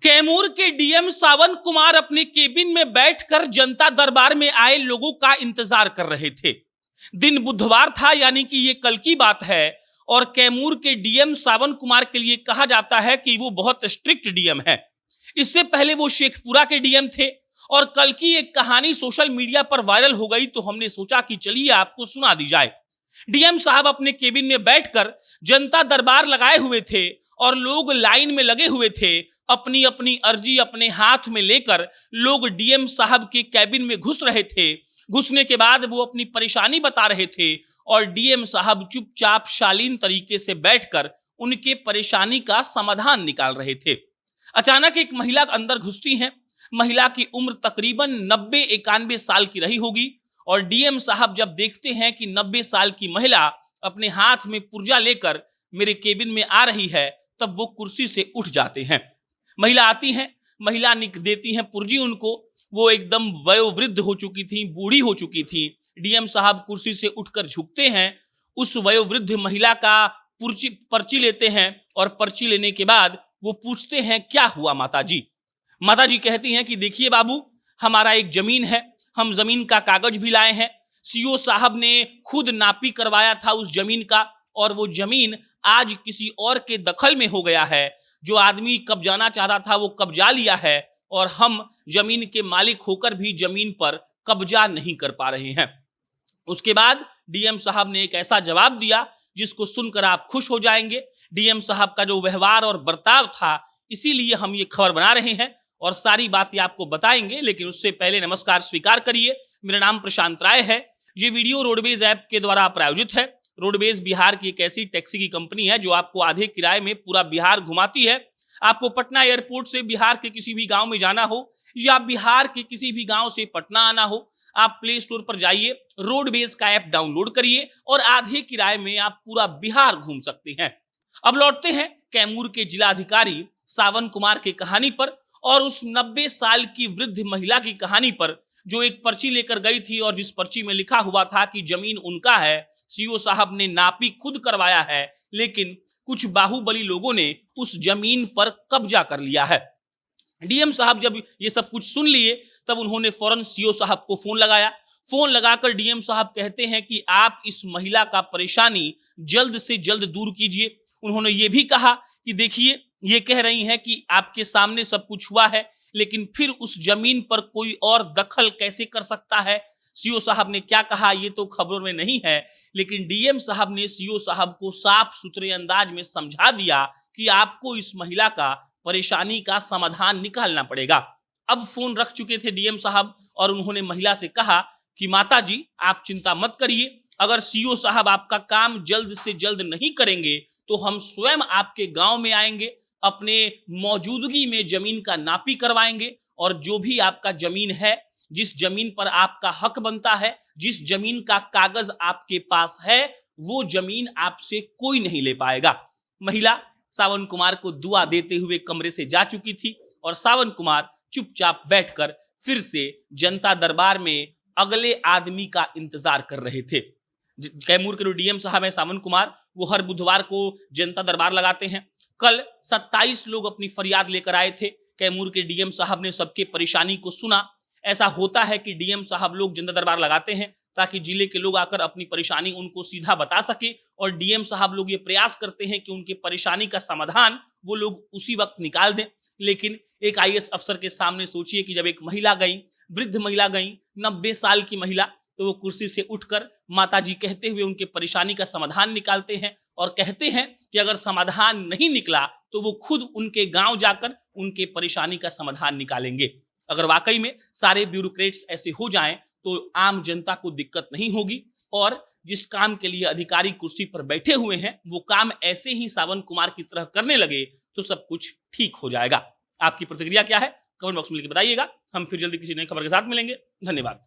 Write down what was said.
कैमूर के डीएम सावन कुमार अपने केबिन में बैठकर जनता दरबार में आए लोगों का इंतजार कर रहे थे। दिन बुधवार था, यानी कि ये कल की बात है। और कैमूर के डीएम सावन कुमार के लिए कहा जाता है कि वो बहुत स्ट्रिक्ट डीएम है। इससे पहले वो शेखपुरा के डीएम थे और कल की एक कहानी सोशल मीडिया पर वायरल हो गई, तो हमने सोचा कि चलिए आपको सुना दी जाए। डीएम साहब अपने केबिन में बैठकर जनता दरबार लगाए हुए थे और लोग लाइन में लगे हुए थे। अपनी अपनी अर्जी अपने हाथ में लेकर लोग डीएम साहब के कैबिन में घुस रहे थे। घुसने के बाद वो अपनी परेशानी बता रहे थे और डीएम साहब चुपचाप शालीन तरीके से बैठकर उनके परेशानी का समाधान निकाल रहे थे। अचानक एक महिला अंदर घुसती है। महिला की उम्र तकरीबन 90-91 साल की रही होगी और डीएम साहब जब देखते हैं कि 90 साल की महिला अपने हाथ में पुर्जा लेकर मेरे केबिन में आ रही है, तब वो कुर्सी से उठ जाते हैं। महिला आती है, महिला निक देती है पुर्जी उनको। वो एकदम वयोवृद्ध हो चुकी थी, बूढ़ी हो चुकी थी। डीएम साहब कुर्सी से उठकर झुकते हैं, उस वयोवृद्ध महिला का पर्ची लेते हैं और पर्ची लेने के बाद वो पूछते हैं, क्या हुआ माता जी? माता जी कहती हैं कि देखिए बाबू, हमारा एक जमीन है, हम जमीन का कागज भी लाए हैं। सीओ साहब ने खुद नापी करवाया था उस जमीन का और वो जमीन आज किसी और के दखल में हो गया है। जो आदमी कब्जाना चाहता था वो कब्जा लिया है और हम जमीन के मालिक होकर भी जमीन पर कब्जा नहीं कर पा रहे हैं। उसके बाद डीएम साहब ने एक ऐसा जवाब दिया जिसको सुनकर आप खुश हो जाएंगे। डीएम साहब का जो व्यवहार और बर्ताव था, इसीलिए हम ये खबर बना रहे हैं और सारी बातें आपको बताएंगे। लेकिन उससे पहले नमस्कार स्वीकार करिए, मेरा नाम प्रशांत राय है। ये वीडियो रोडवेज ऐप के द्वारा प्रायोजित है। रोडवेज बिहार की एक ऐसी टैक्सी की कंपनी है जो आपको आधे किराए में पूरा बिहार घुमाती है। आपको पटना एयरपोर्ट से बिहार के किसी भी गांव में जाना हो या बिहार के किसी भी गांव से पटना आना हो, आप प्ले स्टोर पर जाइए, रोडवेज का ऐप डाउनलोड करिए और आधे किराए में आप पूरा बिहार घूम सकते हैं। अब लौटते हैं कैमूर के जिलाधिकारी सावन कुमार की कहानी पर और उस 90 साल की वृद्ध महिला की कहानी पर, जो एक पर्ची लेकर गई थी और जिस पर्ची में लिखा हुआ था कि जमीन उनका है, सीओ साहब ने नापी खुद करवाया है, लेकिन कुछ बाहुबली लोगों ने उस जमीन पर कब्जा कर लिया है। डीएम साहब जब ये सब कुछ सुन लिए, तब उन्होंने फौरन सीओ साहब को फोन लगाया। फोन लगाकर डीएम साहब कहते हैं कि आप इस महिला का परेशानी जल्द से जल्द दूर कीजिए। उन्होंने ये भी कहा कि देखिए, ये कह रही हैं कि आपके सामने सब कुछ हुआ है, लेकिन फिर उस जमीन पर कोई और दखल कैसे कर सकता है? सीओ साहब ने क्या कहा ये तो खबरों में नहीं है, लेकिन डीएम साहब ने सीओ साहब को साफ सुथरे अंदाज में समझा दिया कि आपको इस महिला का परेशानी का समाधान निकालना पड़ेगा। अब फोन रख चुके थे डीएम साहब और उन्होंने महिला से कहा कि माता जी, आप चिंता मत करिए, अगर सीओ साहब आपका काम जल्द से जल्द नहीं करेंगे तो हम स्वयं आपके गांव में आएंगे, अपने मौजूदगी में जमीन का नापी करवाएंगे और जो भी आपका जमीन है, जिस जमीन पर आपका हक बनता है, जिस जमीन का कागज आपके पास है, वो जमीन आपसे कोई नहीं ले पाएगा। महिला सावन कुमार को दुआ देते हुए कमरे से जा चुकी थी और सावन कुमार चुपचाप बैठकर फिर से जनता दरबार में अगले आदमी का इंतजार कर रहे थे। कैमूर के जो डीएम साहब है सावन कुमार, वो हर बुधवार को जनता दरबार लगाते हैं। कल 27 लोग अपनी फरियाद लेकर आए थे। कैमूर के डीएम साहब ने सबके परेशानी को सुना। ऐसा होता है कि डीएम साहब लोग जनता दरबार लगाते हैं ताकि जिले के लोग आकर अपनी परेशानी उनको सीधा बता सके और डीएम साहब लोग ये प्रयास करते हैं कि उनके परेशानी का समाधान वो लोग उसी वक्त निकाल दें। लेकिन एक आईएएस अफसर के सामने सोचिए कि जब एक महिला गई, वृद्ध महिला गई, 90 साल की महिला, तो वो कुर्सी से उठकर माता जी कहते हुए उनके परेशानी का समाधान निकालते हैं और कहते हैं कि अगर समाधान नहीं निकला तो वो खुद उनके गांव जाकर उनके परेशानी का समाधान निकालेंगे। अगर वाकई में सारे ब्यूरोक्रेट्स ऐसे हो जाएं तो आम जनता को दिक्कत नहीं होगी और जिस काम के लिए अधिकारी कुर्सी पर बैठे हुए हैं वो काम ऐसे ही सावन कुमार की तरह करने लगे तो सब कुछ ठीक हो जाएगा। आपकी प्रतिक्रिया क्या है? कमेंट बॉक्स में लिख के बताइएगा। हम फिर जल्दी किसी नई खबर के साथ मिलेंगे। धन्यवाद।